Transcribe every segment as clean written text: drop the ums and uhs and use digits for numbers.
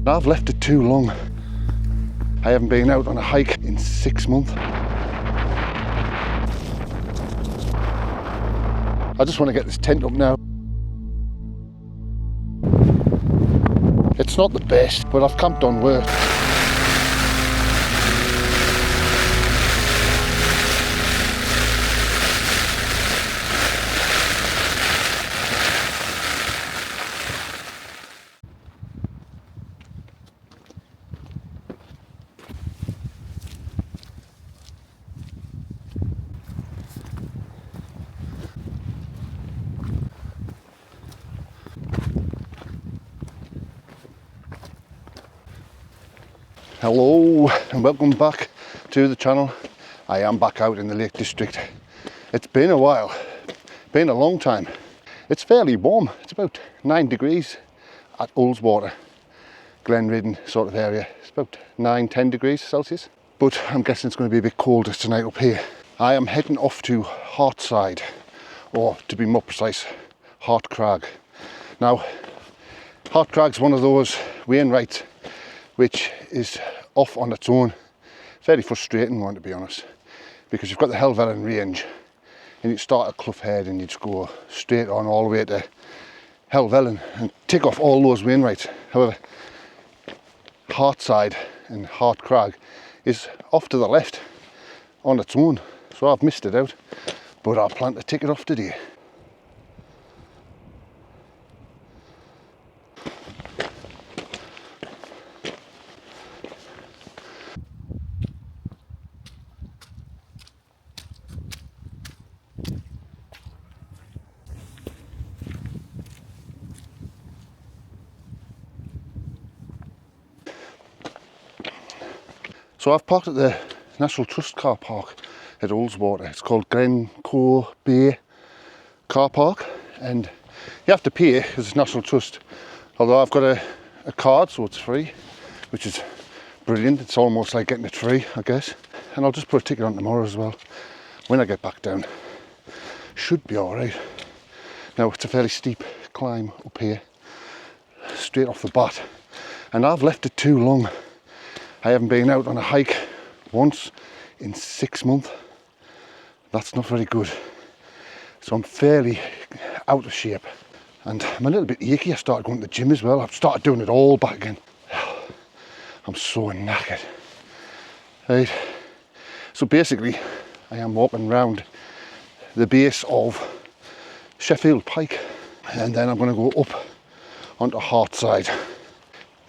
I've left it too long. I haven't been out on a hike in 6 months. I just want to get this tent up now. It's not the best, but I've camped on worse. Hello and welcome back to the channel. I am back out in the Lake District. It's been a while, been a long time. It's fairly warm, it's about 9 degrees at Ullswater, Glenridden sort of area. It's about 9-10 degrees Celsius, but I'm guessing it's going to be a bit colder tonight up here. I am heading off to Heartside, or to be more precise, Heartcrag. Now, Heartcrag's one of those wainwrights which is off on its own. Very frustrating one, to be honest, because you've got the Helvellyn range and you start at Clough Head and you just go straight on all the way to Helvellyn and tick off all those wainwrights. However, Heartside and Heartcrag is off to the left on its own, so I've missed it out, but I plan to tick it off today. So I've parked at the National Trust car park at Ullswater. It's called Glencoe Bay car park, and you have to pay because it's National Trust. Although I've got a card, so it's free, which is brilliant. It's almost like getting it free, I guess. And I'll just put a ticket on tomorrow as well when I get back down. Should be all right. Now, it's a fairly steep climb up here, straight off the bat, and I've left it too long. I haven't been out on a hike once in 6 months. That's not very good. So I'm fairly out of shape and I'm a little bit achy. I started going to the gym as well. I've started doing it all back again. I'm so knackered. Right. So basically I am walking around the base of Sheffield Pike and then I'm going to go up onto Heartside.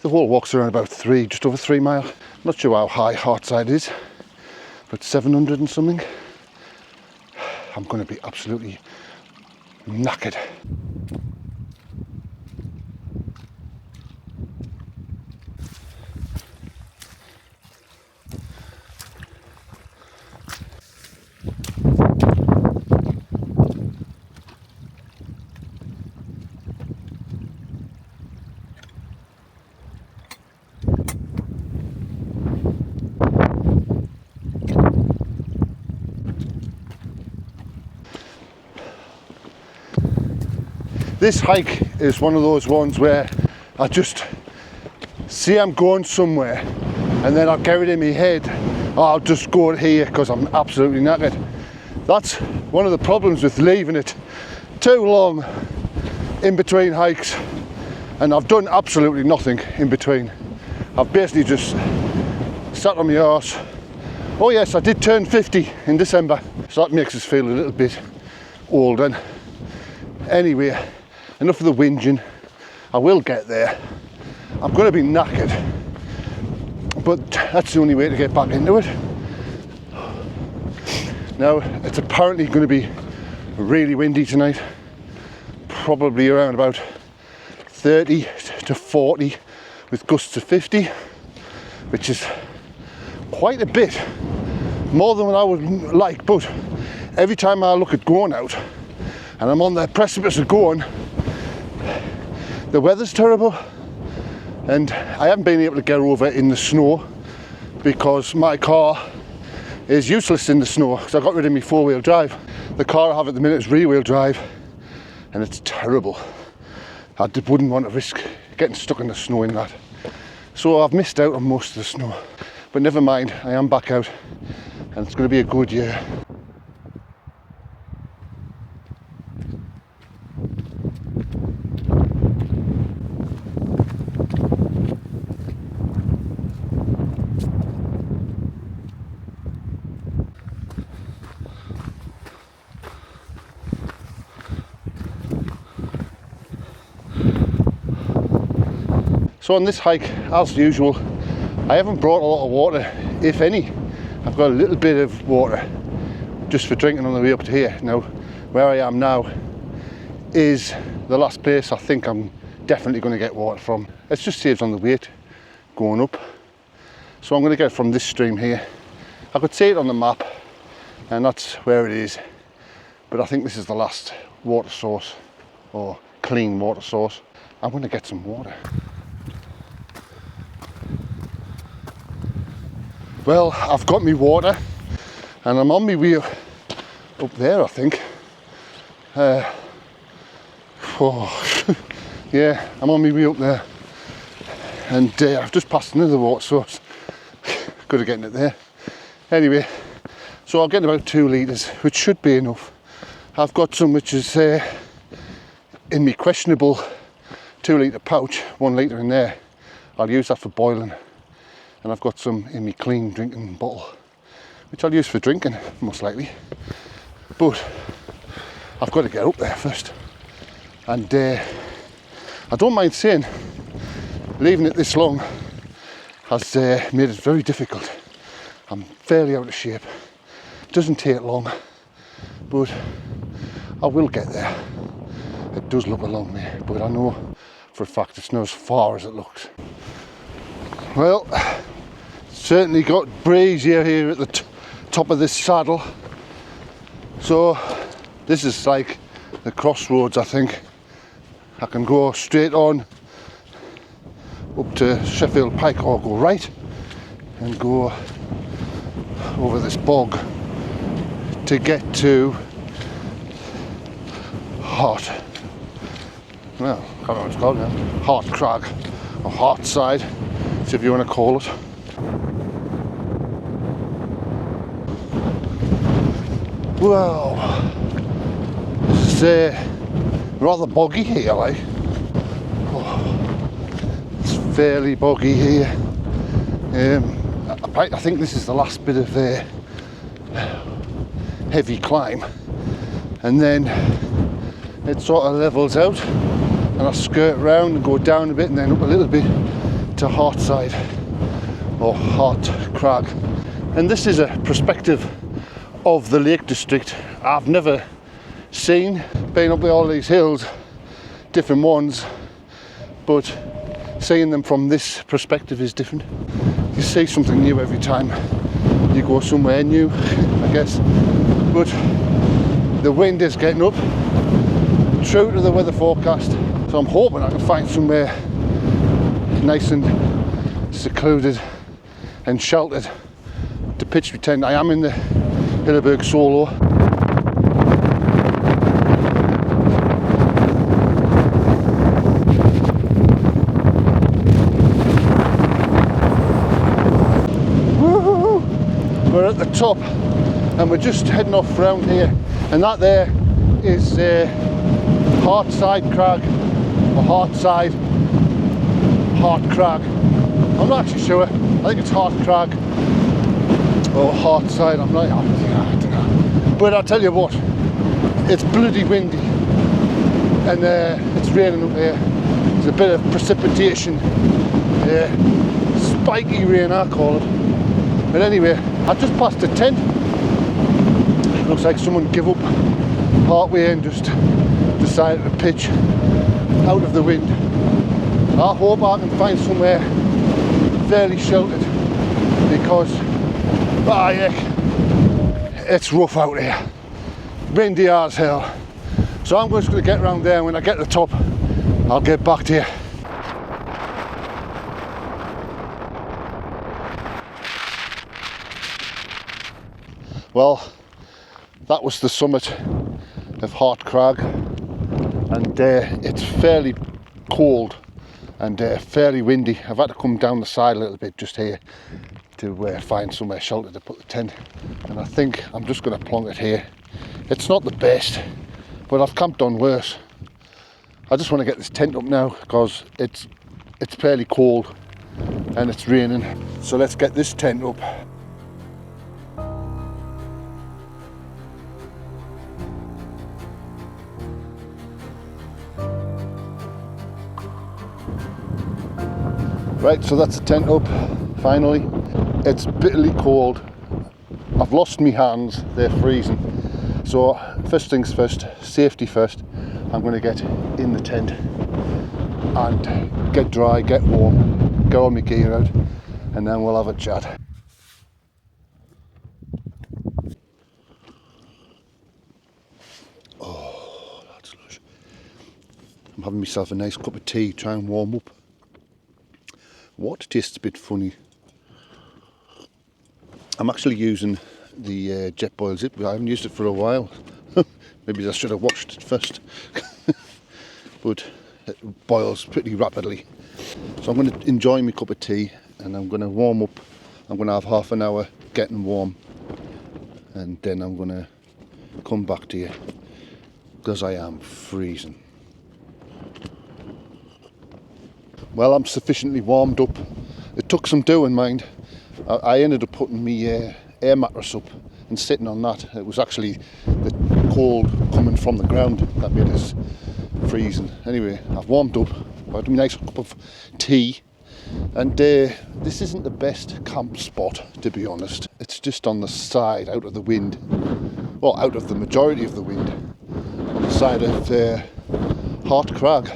The whole walk's around about just over 3 miles. Not sure how high Heartside is, but 700 and something. I'm going to be absolutely knackered. This hike is one of those ones where I just see I'm going somewhere and then I'll get it in my head, oh, I'll just go here because I'm absolutely knackered. That's one of the problems with leaving it too long in between hikes, and I've done absolutely nothing in between. I've basically just sat on my arse. Oh yes, I did turn 50 in December, so that makes us feel a little bit old. And anyway, enough of the whinging. I will get there. I'm going to be knackered, but that's the only way to get back into it. Now, it's apparently going to be really windy tonight, probably around about 30 to 40 with gusts of 50, which is quite a bit, more than what I would like, but every time I look at going out and I'm on the precipice of going, the weather's terrible and I haven't been able to get over in the snow because my car is useless in the snow because I got rid of my 4-wheel drive. The car I have at the minute is rear-wheel drive and it's terrible. I wouldn't want to risk getting stuck in the snow in that. So I've missed out on most of the snow, but never mind, I am back out and it's going to be a good year. So on this hike, as usual, I haven't brought a lot of water, if any. I've got a little bit of water just for drinking on the way up to here. Now, where I am now is the last place I think I'm definitely going to get water from. It just saves on the weight going up. So I'm going to get it from this stream here. I could see it on the map and that's where it is. But I think this is the last water source, or clean water source. I'm going to get some water. Well, I've got me water and I'm on my way up there, I think. Yeah, I'm on my way up there and I've just passed another water source. Good at getting it there. Anyway, so I'll get about 2 litres, which should be enough. I've got some which is in my questionable 2 litre pouch, 1 litre in there. I'll use that for boiling. And I've got some in my clean drinking bottle, which I'll use for drinking, most likely. But I've got to get up there first. And I don't mind saying, leaving it this long has made it very difficult. I'm fairly out of shape. It doesn't take long, but I will get there. It does look a long way, but I know for a fact it's not as far as it looks. Well, certainly got breezier here at the top of this saddle. So this is like the crossroads, I think. I can go straight on up to Sheffield Pike or go right and go over this bog to get to Hart. Well, I can't remember what it's called now. Hart Crag or Heartside, so if you want to call it. Well, this is rather boggy here, like. Oh, it's fairly boggy here. I think this is the last bit of heavy climb, and then it sort of levels out, and I skirt round and go down a bit, and then up a little bit to Heartside or Hart Crag. And this is a perspective of the Lake District I've never seen. Been up all these hills, different ones, but seeing them from this perspective is different. You see something new every time you go somewhere new, I guess. But the wind is getting up, true to the weather forecast, so I'm hoping I can find somewhere nice and secluded and sheltered to pitch my tent. I am in the Hilleberg Solo. Woohoo! We're at the top and we're just heading off round here, and that there is Heartside Crag or Heartside Hart Crag. I'm not actually sure. I think it's Hart Crag or Heartside. I don't know. But I'll tell you what, it's bloody windy and it's raining up here. There's a bit of precipitation, spiky rain I call it. But anyway, I just passed a tent. It looks like someone gave up partway and just decided to pitch out of the wind. I hope I can find somewhere fairly sheltered, because it's rough out here, windy as hell. So I'm just going to get around there, and when I get to the top I'll get back to you. Well, that was the summit of Hart Crag, and it's fairly cold and fairly windy. I've had to come down the side a little bit just here to find somewhere sheltered to put the tent, and I think I'm just going to plonk it here. It's not the best, but I've camped on worse. I just want to get this tent up now because it's fairly cold and it's raining. So let's get this tent up. Right, so that's the tent up, finally. It's bitterly cold. I've lost my hands, they're freezing. So first things first, safety first. I'm going to get in the tent and get dry, get warm, get all my gear out, and then we'll have a chat. Oh, that's lush. I'm having myself a nice cup of tea, try and warm up. Water tastes a bit funny. I'm actually using the Jetboil Zip. I haven't used it for a while. Maybe I should have washed it first. But it boils pretty rapidly. So I'm going to enjoy my cup of tea and I'm going to warm up. I'm going to have half an hour getting warm, and then I'm going to come back to you because I am freezing. Well, I'm sufficiently warmed up. It took some doing, mind. I ended up putting my air mattress up and sitting on that. It was actually the cold coming from the ground that made us freezing. Anyway, I've warmed up. I had a nice cup of tea, and this isn't the best camp spot, to be honest. It's just on the side, out of the wind. Well, out of the majority of the wind. On the side of Hart Crag,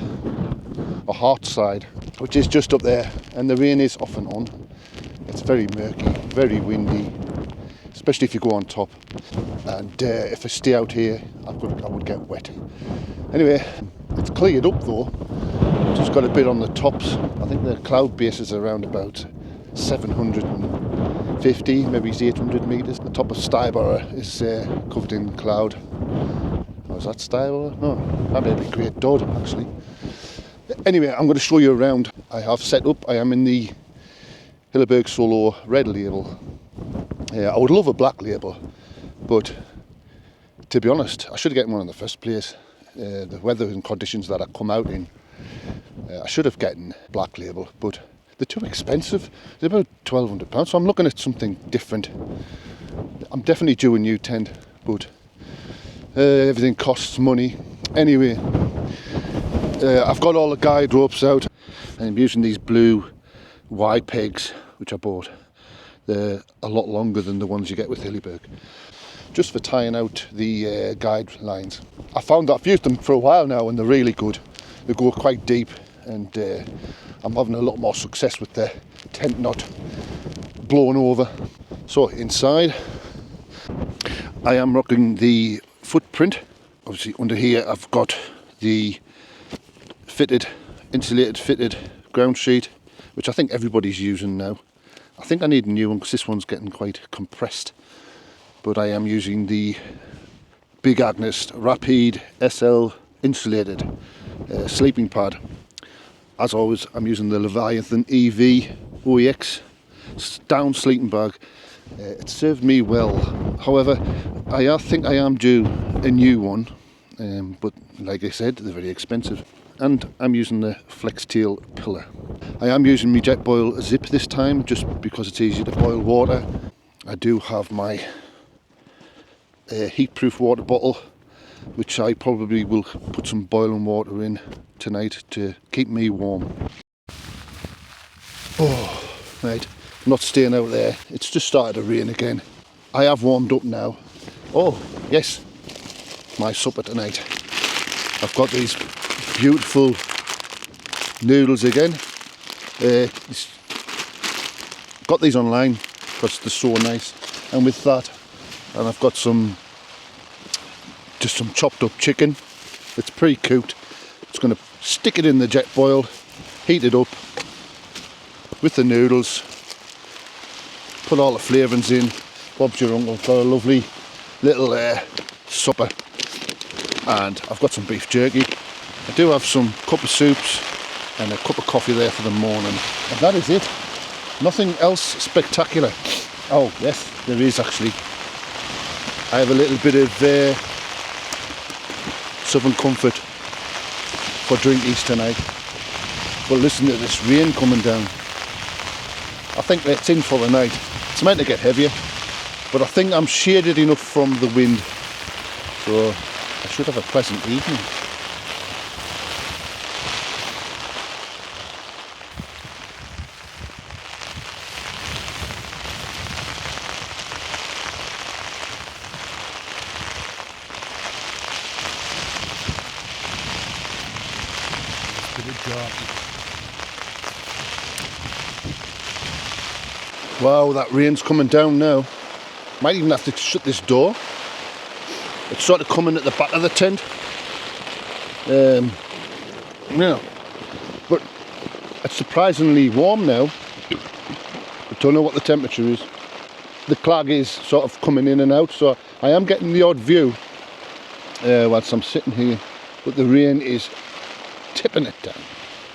or Heartside, which is just up there, and the rain is off and on. It's very murky, very windy, especially if you go on top, and if I stay out here I would get wet. Anyway, it's cleared up though, just got a bit on the tops. I think the cloud base is around about 750, maybe 800 metres. The top of Styborough is covered in cloud. Oh, is that Styborough? No, that may be Great Dod actually. Anyway, I'm going to show you around. I have set up, I am in the Hilleberg Solo red label. I would love a black label, but to be honest, I should have gotten one in the first place. The weather and conditions that I come out in, I should have gotten black label, but they're too expensive. They're about £1,200, so I'm looking at something different. I'm definitely due a new tent, but everything costs money. Anyway, I've got all the guide ropes out, and I'm using these blue Y pegs which I bought. They're a lot longer than the ones you get with Hilleberg, just for tying out the guide lines. I found that I've used them for a while now and they're really good. They go quite deep, and I'm having a lot more success with the tent not blowing over. So inside, I am rocking the footprint. Obviously under here I've got the insulated fitted ground sheet, which I think everybody's using now. I think I need a new one because this one's getting quite compressed. But I am using the Big Agnes Rapide SL insulated sleeping pad. As always, I'm using the Leviathan EV OEX down sleeping bag. It served me well. However, I think I am due a new one, but like I said, they're very expensive. And I'm using the Flex Tail pillar. I am using my Jetboil Zip this time just because it's easier to boil water. I do have my heat-proof water bottle, which I probably will put some boiling water in tonight to keep me warm. Oh, right, I'm not staying out there. It's just started to rain again. I have warmed up now. Oh, yes, my supper tonight. I've got these beautiful noodles again. Got these online because they're so nice, and with that, and I've got just some chopped up chicken. It's pre-cooked. Just going to stick it in the Jetboil, heat it up with the noodles, put all the flavourings in. Bob's your uncle got a lovely little supper, and I've got some beef jerky. I do have some cup of soups, and a cup of coffee there for the morning. And that is it. Nothing else spectacular. Oh yes, there is actually. I have a little bit of Southern Comfort for drinkies tonight. But listen to this rain coming down. I think that's in for the night. It's meant to get heavier, but I think I'm shaded enough from the wind, so I should have a pleasant evening. Wow, that rain's coming down now. Might even have to shut this door. It's sort of coming at the back of the tent. Yeah, but it's surprisingly warm now. I don't know what the temperature is. The clag is sort of coming in and out, so I am getting the odd view whilst I'm sitting here, but the rain is tipping it down.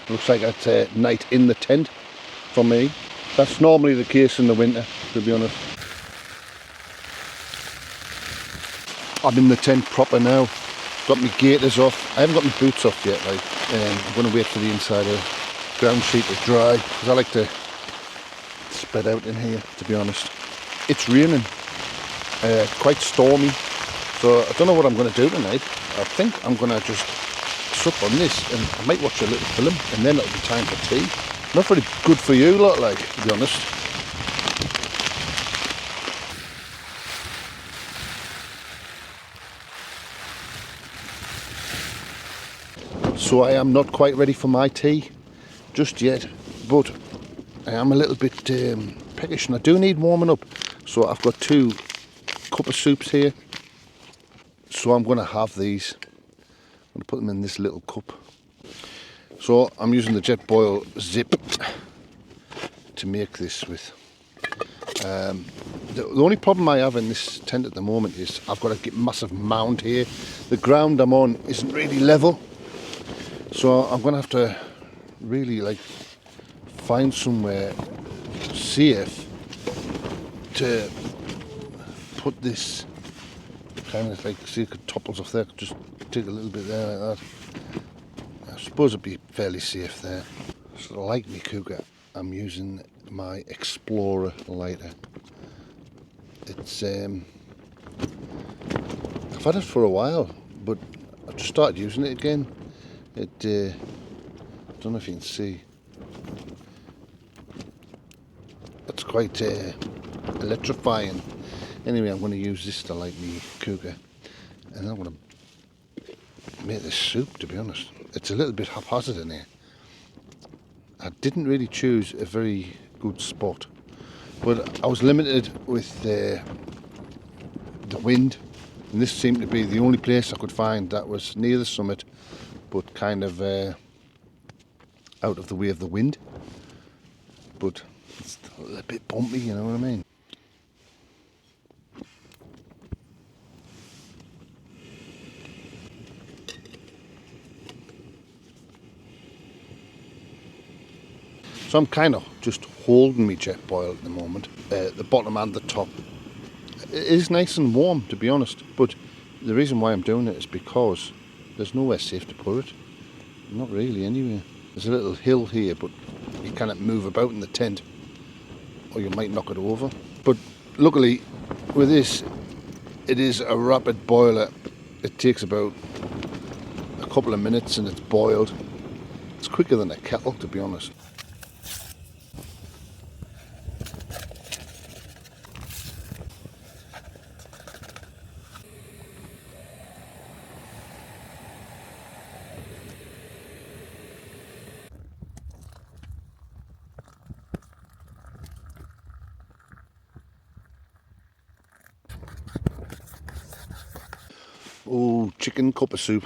Looks like it's a night in the tent for me. That's normally the case in the winter, to be honest. I'm in the tent proper now. Got my gaiters off. I haven't got my boots off yet. I'm going to wait for the inside of the ground sheet to dry, because I like to spread out in here, to be honest. It's raining, quite stormy, so I don't know what I'm going to do tonight. I think I'm going to just sup on this, and I might watch a little film, and then it'll be time for tea. Not very good for you lot, like, to be honest. So I am not quite ready for my tea just yet, but I am a little bit peckish, and I do need warming up. So I've got 2 cup of soups here, so I'm going to have these. I'm going to put them in this little cup. So I'm using the Jetboil Zip to make this with. The only problem I have in this tent at the moment is I've got a massive mound here. The ground I'm on isn't really level, so I'm going to have to really find somewhere safe to put this kind of see it topples off there. Just take a little bit there like that. I suppose it'd be fairly safe there. So like me cougar, I'm using my Explorer lighter. It's I've had it for a while, but I've just started using it again. I don't know if you can see. It's quite electrifying. Anyway, I'm going to use this to light me cougar, and I'm going to make this soup, to be honest. It's a little bit haphazard in here. I didn't really choose a very good spot, but I was limited with the wind, and this seemed to be the only place I could find that was near the summit, but kind of out of the way of the wind. But it's a little bit bumpy, you know what I mean? So I'm kind of just holding my Jetboil at the moment, the bottom and the top. It is nice and warm, to be honest, but the reason why I'm doing it is because there's nowhere safe to put it. Not really, anyway. There's a little hill here, but you cannot move about in the tent, or you might knock it over. But luckily, with this, it is a rapid boiler. It takes about a couple of minutes and it's boiled. It's quicker than a kettle, to be honest. Oh, chicken cup of soup.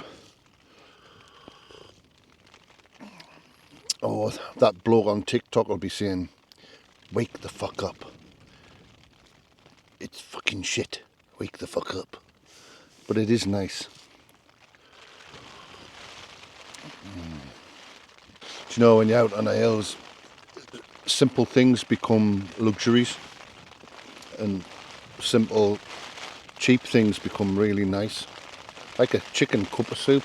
Oh, that bloke on TikTok will be saying, wake the fuck up. It's fucking shit. Wake the fuck up. But it is nice. Do Do you know, when you're out on the hills, simple things become luxuries, and simple, cheap things become really nice. Like a chicken cup of soup.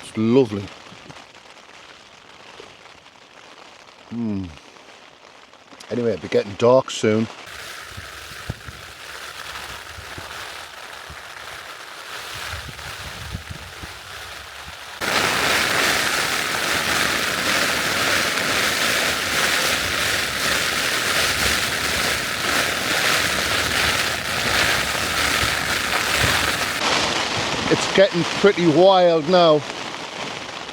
It's lovely. Anyway, it'll be getting dark soon. It's getting pretty wild now.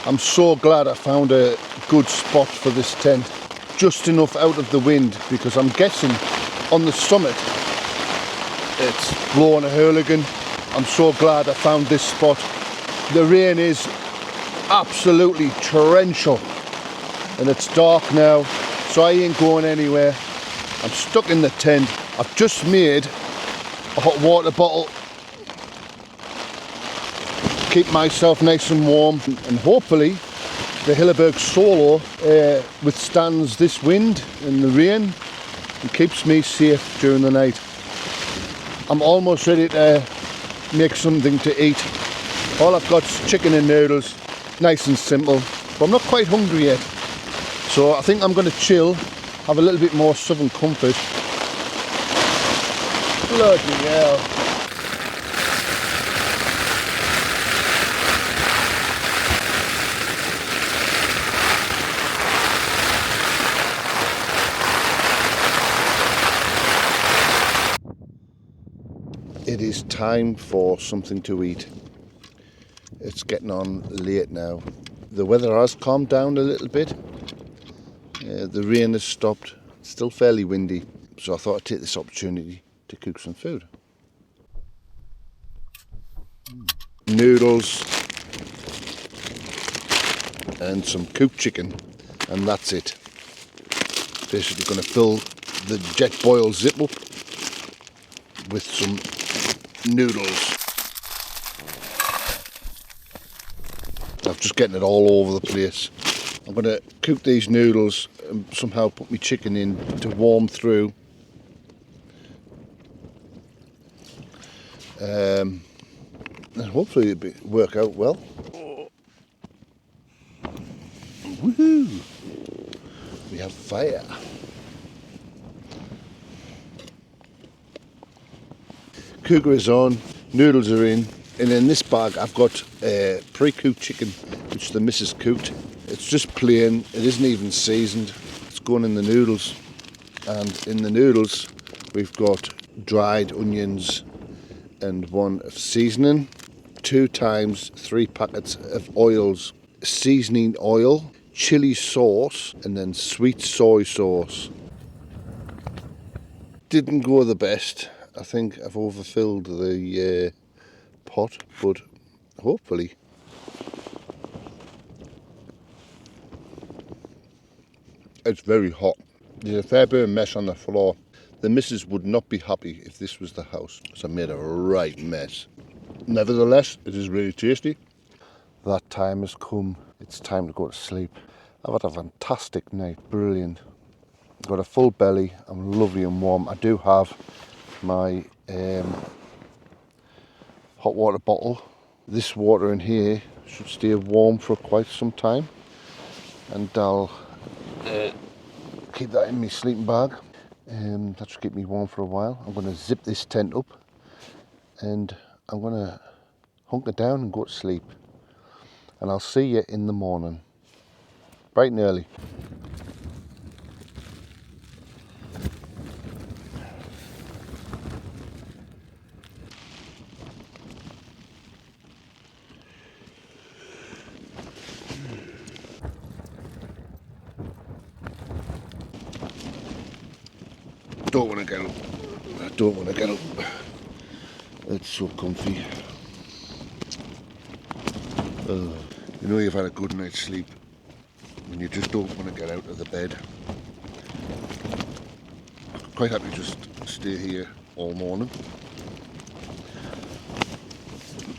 I'm so glad I found a good spot for this tent. Just enough out of the wind, because I'm guessing on the summit it's blowing a hurricane. I'm so glad I found this spot. The rain is absolutely torrential and it's dark now, so I ain't going anywhere. I'm stuck in the tent. I've just made a hot water bottle, keep myself nice and warm, and hopefully the Hilleberg Solo withstands this wind and the rain and keeps me safe during the night. I'm almost ready to make something to eat. All I've got is chicken and noodles, nice and simple, but I'm not quite hungry yet. So I think I'm going to chill, have a little bit more southern comfort. Bloody hell. It is time for something to eat. It's getting on late now. The weather has calmed down a little bit. The rain has stopped. It's still fairly windy, so I thought I'd take this opportunity to cook some food. Noodles and some cooked chicken, and that's it. Basically going to fill the jet boil zip up with some noodles. I'm just getting it all over the place. I'm going to cook these noodles and somehow put my chicken in to warm through. And hopefully it'll work out well. Woohoo! We have fire. Cooker is on, noodles are in, and in this bag I've got pre-cooked chicken, which the missus cooked. It's just plain, it isn't even seasoned. It's going in the noodles, and in the noodles we've got dried onions and one of seasoning, 2 times 3 packets of oils, seasoning oil, chili sauce, and then sweet soy sauce. Didn't go the best. I think I've overfilled the pot, but hopefully. It's very hot. There's a fair bit of mess on the floor. The missus would not be happy if this was the house, so I made a right mess. Nevertheless, it is really tasty. That time has come. It's time to go to sleep. I've had a fantastic night, brilliant. I've got a full belly, I'm lovely and warm. I do have my hot water bottle. This water in here should stay warm for quite some time, and I'll keep that in my sleeping bag. That should keep me warm for a while. I'm going to zip this tent up and I'm going to hunker down and go to sleep, and I'll see you in the morning bright and early. Don't want to get up. I don't want to get up. It's so comfy. You know you've had a good night's sleep when you just don't want to get out of the bed. I'm quite happy to just stay here all morning,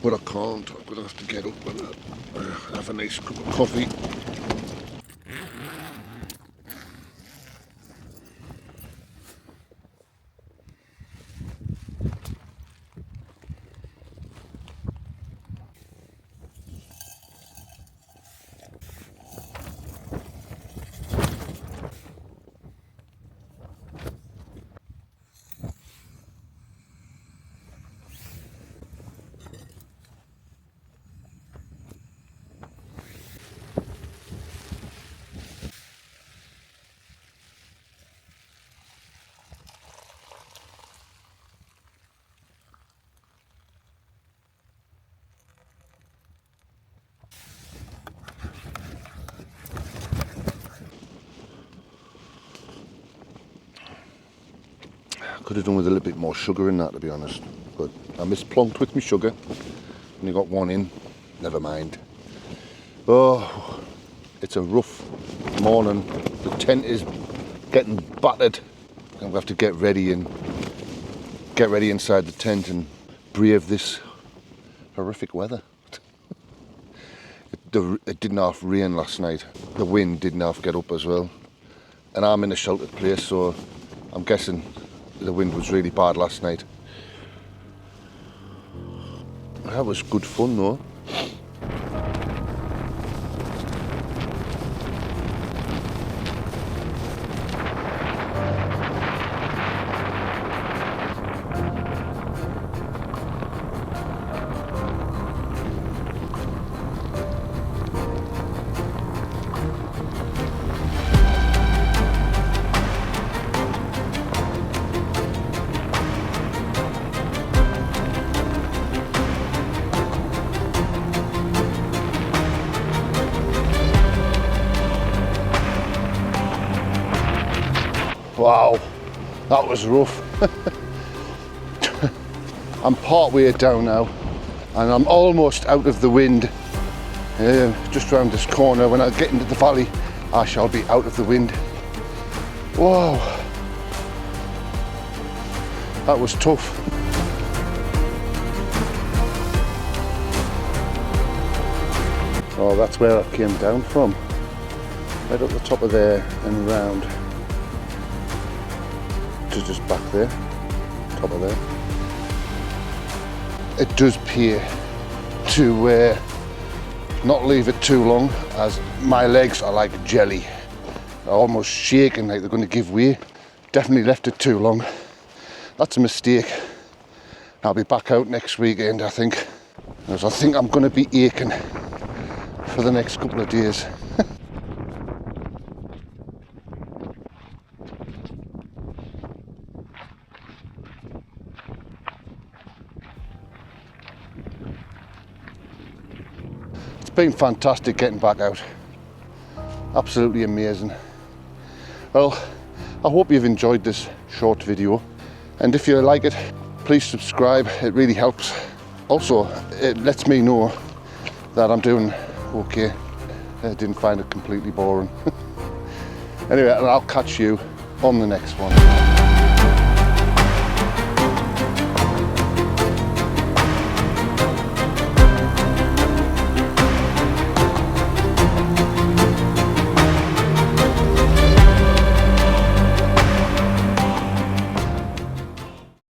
but I can't. I'm going to have to get up and have a nice cup of coffee Could have done with a little bit more sugar in that, to be honest. But I misplunked with my sugar. Only got one in. Never mind. Oh, it's a rough morning. The tent is getting battered. And we have to get ready inside the tent and brave this horrific weather. It didn't half rain last night. The wind didn't half get up as well. And I'm in a sheltered place, so I'm guessing the wind was really bad last night. That was good fun though. Wow, that was rough. I'm part way down now and I'm almost out of the wind. Just round this corner, when I get into the valley, I shall be out of the wind. Wow, that was tough. Oh, that's where I came down from. Right up the top of there and round. Just back there, top of there. It does pay to not leave it too long, as my legs are like jelly. They're almost shaking like they're going to give way. Definitely left it too long. That's a mistake. I'll be back out next weekend, I think. Because I think I'm going to be aching for the next couple of days. It's been fantastic getting back out. Absolutely amazing. Well, I hope you've enjoyed this short video, and if you like it, please subscribe. It really helps. Also, it lets me know that I'm doing okay. I didn't find it completely boring. Anyway, I'll catch you on the next one.